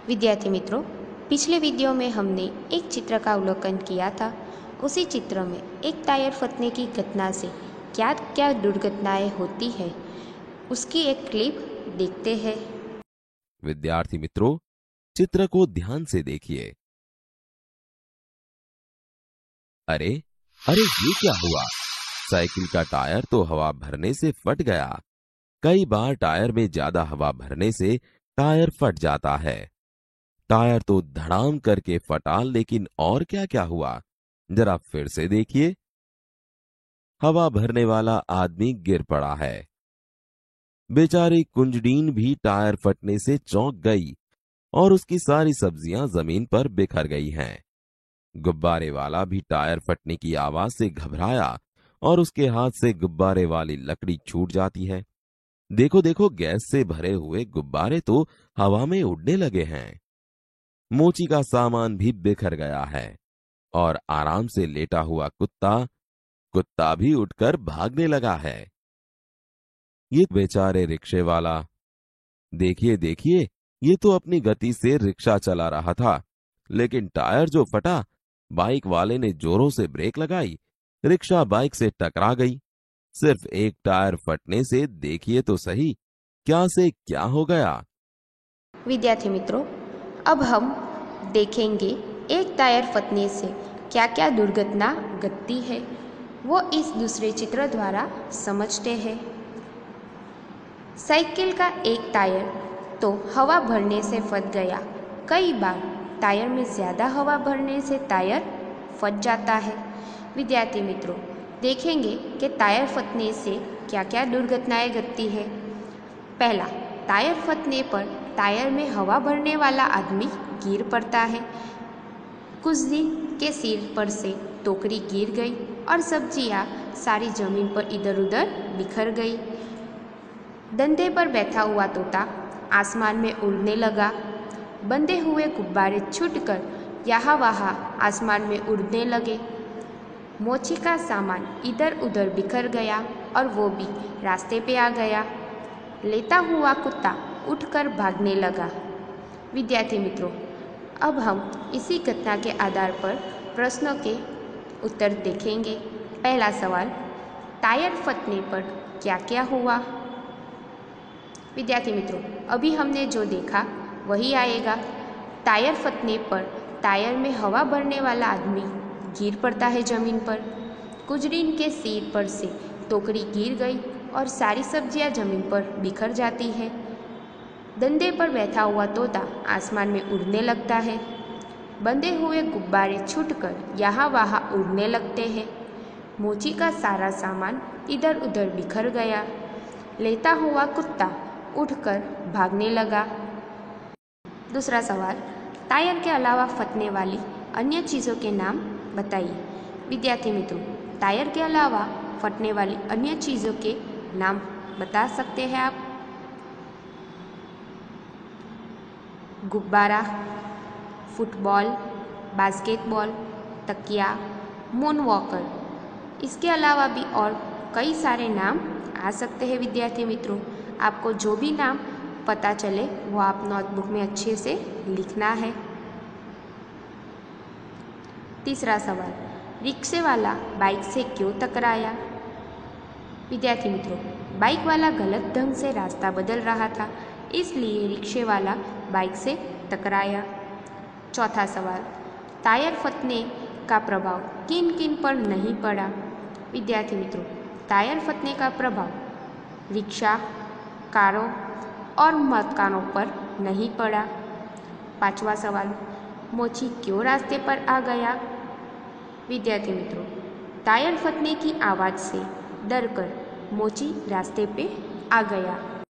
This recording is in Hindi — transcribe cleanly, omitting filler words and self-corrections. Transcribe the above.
विद्यार्थी मित्रों, पिछले वीडियो में हमने एक चित्र का अवलोकन किया था। उसी चित्र में एक टायर फटने की घटना से क्या क्या दुर्घटनाएं होती है, उसकी एक क्लिप देखते हैं। विद्यार्थी मित्रों, चित्र को ध्यान से देखिए। अरे अरे, ये क्या हुआ? साइकिल का टायर तो हवा भरने से फट गया। कई बार टायर में ज्यादा हवा भरने से टायर फट जाता है। टायर तो धड़ाम करके फटा, लेकिन और क्या क्या हुआ, जरा फिर से देखिए। हवा भरने वाला आदमी गिर पड़ा है। बेचारी कुंजडीन भी टायर फटने से चौंक गई और उसकी सारी सब्जियां जमीन पर बिखर गई हैं। गुब्बारे वाला भी टायर फटने की आवाज से घबराया और उसके हाथ से गुब्बारे वाली लकड़ी छूट जाती है। देखो देखो, गैस से भरे हुए गुब्बारे तो हवा में उड़ने लगे हैं। मोची का सामान भी बिखर गया है और आराम से लेटा हुआ कुत्ता कुत्ता भी उठकर भागने लगा है। ये बेचारे रिक्शे वाला, देखिए देखिए, ये तो अपनी गति से रिक्शा चला रहा था, लेकिन टायर जो फटा, बाइक वाले ने जोरों से ब्रेक लगाई, रिक्शा बाइक से टकरा गई। सिर्फ एक टायर फटने से देखिए तो सही, क्या से क्या हो गया। विद्यार्थी मित्रों, अब हम देखेंगे एक टायर फटने से क्या क्या दुर्घटना घटती है, वो इस दूसरे चित्र द्वारा समझते हैं। साइकिल का एक टायर तो हवा भरने से फट गया। कई बार टायर में ज़्यादा हवा भरने से टायर फट जाता है। विद्यार्थी मित्रों, देखेंगे कि टायर फटने से क्या क्या दुर्घटनाएं घटती है। पहला, टायर फटने पर टायर में हवा भरने वाला आदमी गिर पड़ता है। कुछ दिन के सिर पर से टोकरी गिर गई और सब्जियां सारी जमीन पर इधर उधर बिखर गई। डंडे पर बैठा हुआ तोता आसमान में उड़ने लगा। बंधे हुए गुब्बारे छूटकर यहाँ वहाँ आसमान में उड़ने लगे। मोची का सामान इधर उधर बिखर गया और वो भी रास्ते पे आ गया। लेटा हुआ कुत्ता उठकर भागने लगा। विद्यार्थी मित्रों, अब हम इसी घटना के आधार पर प्रश्नों के उत्तर देखेंगे। पहला सवाल, टायर फटने पर क्या क्या हुआ? विद्यार्थी मित्रों, अभी हमने जो देखा वही आएगा। टायर फटने पर टायर में हवा भरने वाला आदमी गिर पड़ता है जमीन पर। कुजरीन के सिर पर से टोकरी गिर गई और सारी सब्जियां जमीन पर बिखर जाती है। डंडे पर बैठा हुआ तोता आसमान में उड़ने लगता है। बंधे हुए गुब्बारे छूटकर यहाँ वहाँ उड़ने लगते हैं। मोची का सारा सामान इधर उधर बिखर गया। लेटा हुआ कुत्ता उठकर भागने लगा। दूसरा सवाल, टायर के अलावा फटने वाली अन्य चीज़ों के नाम बताइए। विद्यार्थी मित्रों, टायर के अलावा फटने वाली अन्य चीज़ों के नाम बता सकते हैं आप? गुब्बारा, फुटबॉल, बास्केटबॉल, तकिया, मून वॉकर। इसके अलावा भी और कई सारे नाम आ सकते हैं। विद्यार्थी मित्रों, आपको जो भी नाम पता चले वो आप नोटबुक में अच्छे से लिखना है। तीसरा सवाल, रिक्शे वाला बाइक से क्यों टकराया? विद्यार्थी मित्रों, बाइक वाला गलत ढंग से रास्ता बदल रहा था, इसलिए रिक्शे वाला बाइक से टकराया। चौथा सवाल, टायर फटने का प्रभाव किन किन पर नहीं पड़ा? विद्यार्थी मित्रों, टायर फटने का प्रभाव रिक्शा, कारों और मकानों पर नहीं पड़ा। पांचवा सवाल, मोची क्यों रास्ते पर आ गया? विद्यार्थी मित्रों, टायर फटने की आवाज़ से डरकर मोची रास्ते पे आ गया।